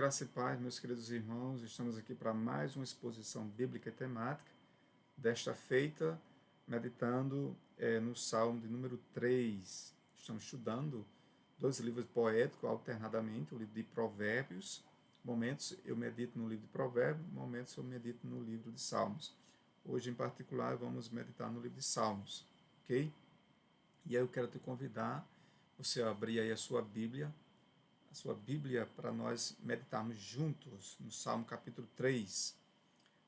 Graça e paz, meus queridos irmãos, estamos aqui para mais uma exposição bíblica e temática, desta feita, meditando no Salmo de número 3. Estamos estudando dois livros poéticos alternadamente, o livro de Provérbios. Momentos eu medito no livro de Provérbios, momentos eu medito no livro de Salmos. Hoje, em particular, vamos meditar no livro de Salmos, ok? E aí eu quero te convidar, você a abrir aí a sua Bíblia para nós meditarmos juntos no Salmo capítulo 3.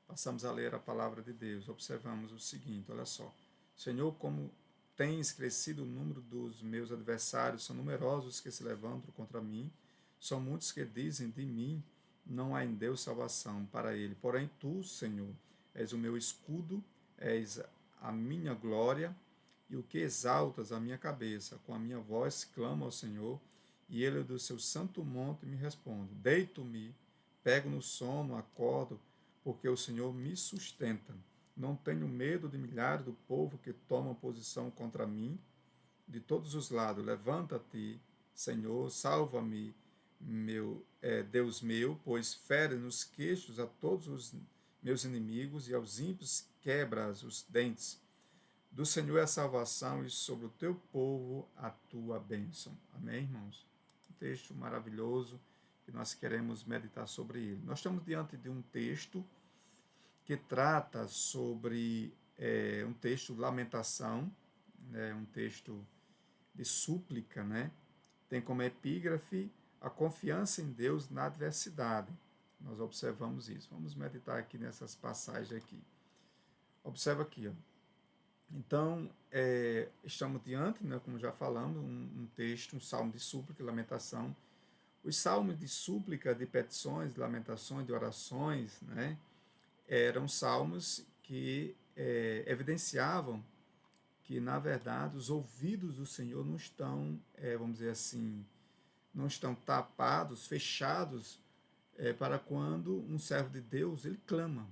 Passamos a ler a palavra de Deus. Observamos o seguinte, olha só. Senhor, como tens crescido o número dos meus adversários, são numerosos que se levantam contra mim, são muitos que dizem de mim, não há em Deus salvação para ele. Porém, tu, Senhor, és o meu escudo, és a minha glória, e o que exaltas a minha cabeça. Com a minha voz clamo ao Senhor, e ele do seu santo monte me responde. Deito-me, pego no sono, acordo, porque o Senhor me sustenta. Não tenho medo de milhares do povo que tomam posição contra mim de todos os lados. Levanta-te, Senhor, salva-me, Deus meu, pois fere nos queixos a todos os meus inimigos e aos ímpios quebras os dentes. Do Senhor é a salvação e sobre o teu povo a tua bênção. Amém, irmãos? Um texto maravilhoso que nós queremos meditar sobre ele. Nós estamos diante de um texto que trata sobre um texto de lamentação, um texto de súplica, né? Tem como epígrafe a confiança em Deus na adversidade. Nós observamos isso. Vamos meditar aqui nessas passagens aqui. Observa aqui, ó. Então, estamos diante, né, como já falamos, um texto, um salmo de súplica e lamentação. Os salmos de súplica, de petições, de lamentações, de orações, né, eram salmos que evidenciavam que, na verdade, os ouvidos do Senhor não estão, vamos dizer assim, não estão tapados, fechados, para quando um servo de Deus, ele clama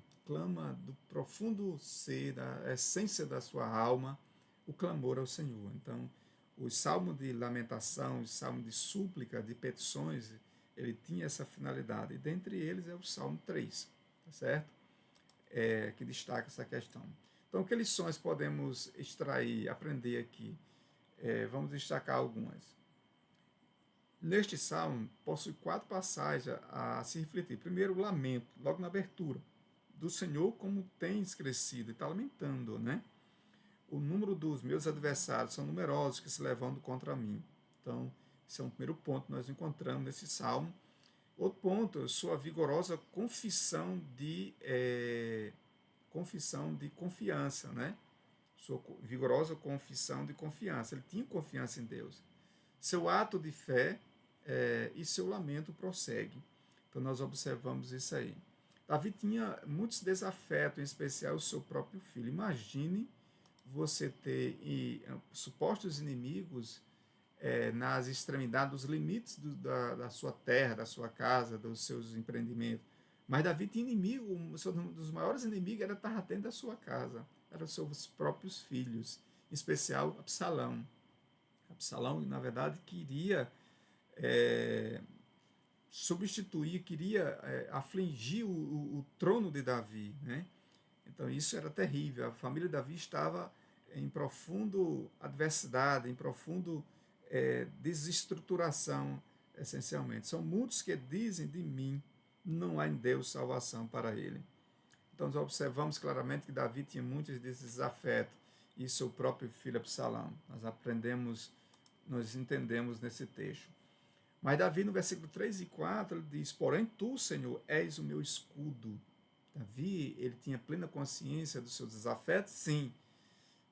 do profundo ser, da essência da sua alma, o clamor ao Senhor. Então, os salmos de lamentação, os salmos de súplica, de petições, ele tinha essa finalidade. E dentre eles é o Salmo 3, tá certo? Que destaca essa questão. Então, que lições podemos extrair, aprender aqui? Vamos destacar algumas. Neste salmo, possui 4 passagens a se refletir. Primeiro, o lamento, logo na abertura. Do Senhor, como tens crescido, e está lamentando, né? O número dos meus adversários são numerosos que se levantam contra mim. Então, esse é um primeiro ponto que nós encontramos nesse salmo. Outro ponto, sua vigorosa confissão de confiança, né? Sua vigorosa confissão de confiança. Ele tinha confiança em Deus. Seu ato de fé e seu lamento prossegue. Então, nós observamos isso aí. Davi tinha muitos desafetos, em especial o seu próprio filho. Imagine você ter supostos inimigos nas extremidades, dos limites da sua terra, da sua casa, dos seus empreendimentos. Mas Davi tinha inimigo, um dos maiores inimigos era estar dentro da sua casa, eram os seus próprios filhos, em especial Absalão. Absalão, na verdade, queria substituir, queria afligir o trono de Davi, né? Então isso era terrível. A família de Davi estava em profundo adversidade, em profundo desestruturação, essencialmente. São muitos que dizem de mim, não há em Deus salvação para ele. Então nós observamos claramente que Davi tinha muitos desses afetos e seu próprio filho Absalão. Nós entendemos nesse texto. Mas Davi, no versículo 3 e 4, ele diz: porém tu, Senhor, és o meu escudo. Davi, ele tinha plena consciência dos seus desafetos, sim,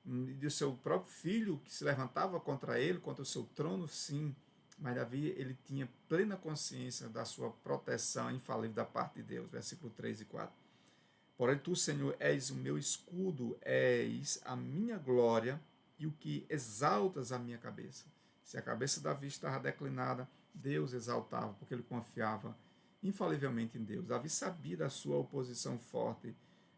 e do seu próprio filho que se levantava contra ele, contra o seu trono, sim, mas Davi, ele tinha plena consciência da sua proteção infalível da parte de Deus, versículo 3 e 4. Porém tu, Senhor, és o meu escudo, és a minha glória e o que exaltas a minha cabeça. Se a cabeça de Davi estava declinada, Deus exaltava, porque ele confiava infalivelmente em Deus. Davi sabia da sua oposição forte,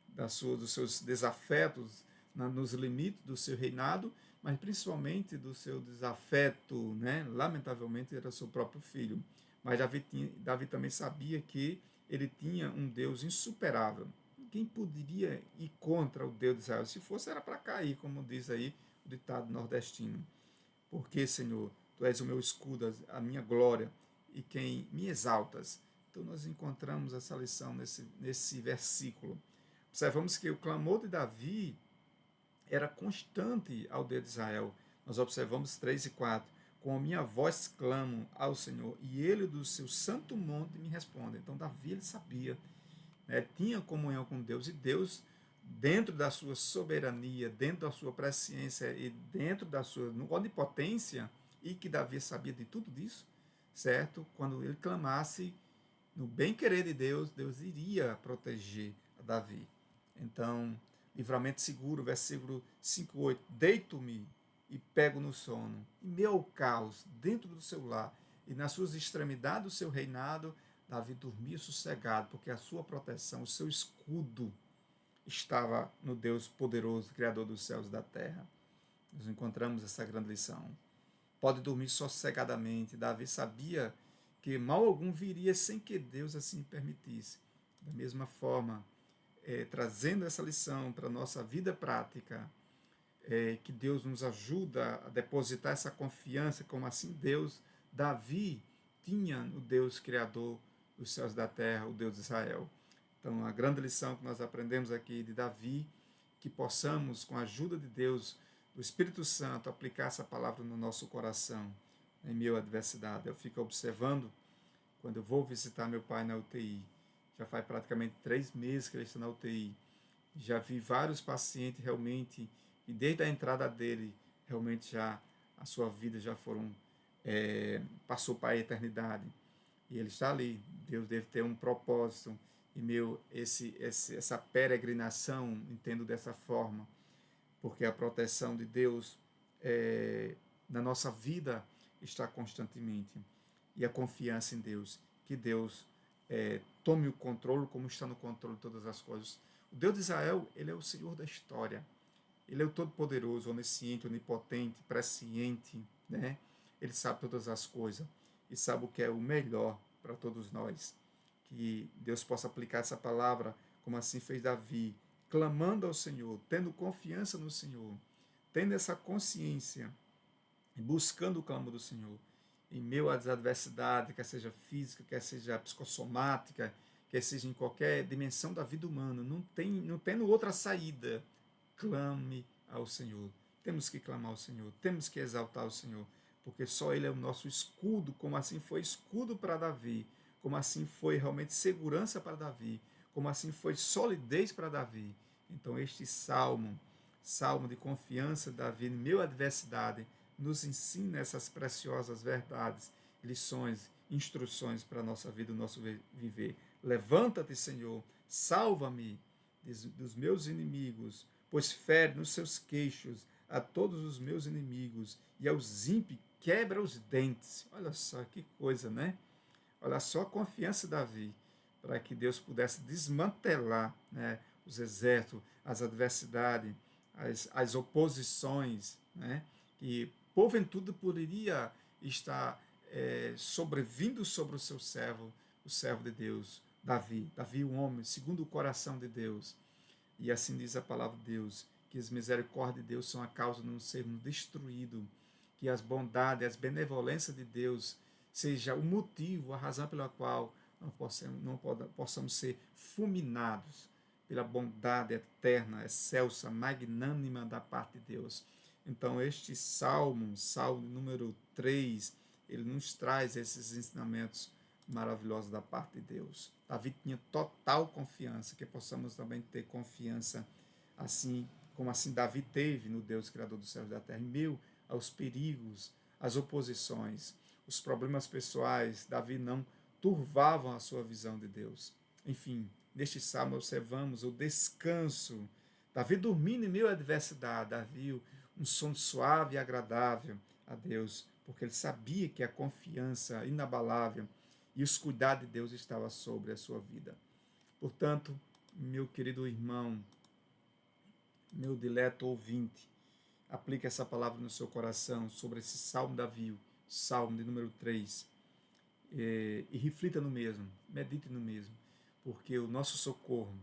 dos seus desafetos nos limites do seu reinado, mas principalmente do seu desafeto, né? Lamentavelmente era seu próprio filho. Mas Davi também sabia que ele tinha um Deus insuperável. Quem poderia ir contra o Deus de Israel? Se fosse, era para cair, como diz aí o ditado nordestino. Porque, Senhor, Tu és o meu escudo, a minha glória e quem me exaltas. Então, nós encontramos essa lição nesse versículo. Observamos que o clamor de Davi era constante ao Deus de Israel. Nós observamos 3 e 4. Com a minha voz clamo ao Senhor, e ele do seu santo monte me responde. Então, Davi, ele sabia, né, tinha comunhão com Deus, e Deus, dentro da sua soberania, dentro da sua presciência e dentro da sua onipotência, e que Davi sabia de tudo disso, certo? Quando ele clamasse no bem-querer de Deus, Deus iria proteger a Davi. Então, livramento seguro, versículo 5:8. Deito-me e pego no sono, e meu caos dentro do seu lar, e nas suas extremidades do seu reinado, Davi dormia sossegado, porque a sua proteção, o seu escudo, estava no Deus poderoso, Criador dos céus e da terra. Nós encontramos essa grande lição. Pode dormir sossegadamente. Davi sabia que mal algum viria sem que Deus assim permitisse. Da mesma forma, trazendo essa lição para a nossa vida prática, que Deus nos ajuda a depositar essa confiança, como assim Davi tinha no Deus Criador dos céus e da terra, o Deus de Israel. Então, a grande lição que nós aprendemos aqui de Davi, que possamos, com a ajuda de Deus, do Espírito Santo, aplicar essa palavra no nosso coração, em meio à adversidade. Eu fico observando, quando eu vou visitar meu pai na UTI, já faz praticamente 3 meses que ele está na UTI, já vi vários pacientes realmente, e desde a entrada dele, realmente já a sua vida já passou para a eternidade. E ele está ali. Deus deve ter um propósito. E essa peregrinação, entendo dessa forma, porque a proteção de Deus na nossa vida está constantemente. E a confiança em Deus, que Deus tome o controle como está no controle de todas as coisas. O Deus de Israel, ele é o Senhor da história. Ele é o Todo-Poderoso, onisciente, onipotente, presciente, né? Ele sabe todas as coisas e sabe o que é o melhor para todos nós. Que Deus possa aplicar essa palavra, como assim fez Davi, clamando ao Senhor, tendo confiança no Senhor, tendo essa consciência e buscando o clamor do Senhor. Em meio às adversidades, quer seja física, quer seja psicossomática, quer seja em qualquer dimensão da vida humana, não tendo outra saída, clame ao Senhor. Temos que clamar ao Senhor, temos que exaltar o Senhor, porque só Ele é o nosso escudo, como assim foi escudo para Davi, como assim foi realmente segurança para Davi, como assim foi solidez para Davi. Então este salmo de confiança de Davi em meio à adversidade, nos ensina essas preciosas verdades, lições, instruções para a nossa vida, o nosso viver. Levanta-te, Senhor, salva-me dos meus inimigos, pois fere nos seus queixos a todos os meus inimigos, e aos ímpios quebra os dentes. Olha só que coisa, né? Olha só a confiança de Davi, para que Deus pudesse desmantelar, né, os exércitos, as adversidades, as oposições, né, que porventura poderia estar sobrevindo sobre o seu servo, o servo de Deus, Davi, um homem segundo o coração de Deus. E assim diz a palavra de Deus, que as misericórdias de Deus são a causa de não sermos destruídos, que as bondades, as benevolências de Deus seja o motivo, a razão pela qual não possamos ser fulminados pela bondade eterna, excelsa, magnânima da parte de Deus. Então, este salmo número 3, ele nos traz esses ensinamentos maravilhosos da parte de Deus. Davi tinha total confiança, que possamos também ter confiança, assim como assim Davi teve no Deus Criador dos céus e da terra, em meio aos perigos, às oposições, os problemas pessoais. Davi não turvavam a sua visão de Deus. Enfim, neste salmo observamos o descanso. Davi dormindo em meio à adversidade, Davi um sono suave e agradável a Deus, porque ele sabia que a confiança inabalável e os cuidados de Deus estavam sobre a sua vida. Portanto, meu querido irmão, meu dileto ouvinte, aplique essa palavra no seu coração sobre esse salmo de Davi, salmo de número 3, e reflita no mesmo, medite no mesmo, porque o nosso socorro,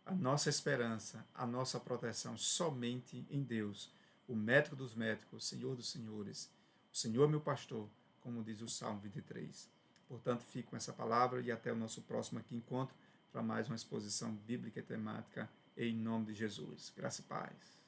a nossa esperança, a nossa proteção somente em Deus, o médico dos médicos, o Senhor dos senhores, o Senhor meu pastor, como diz o Salmo 23. Portanto, fico com essa palavra e até o nosso próximo aqui encontro para mais uma exposição bíblica e temática em nome de Jesus. Graça e paz.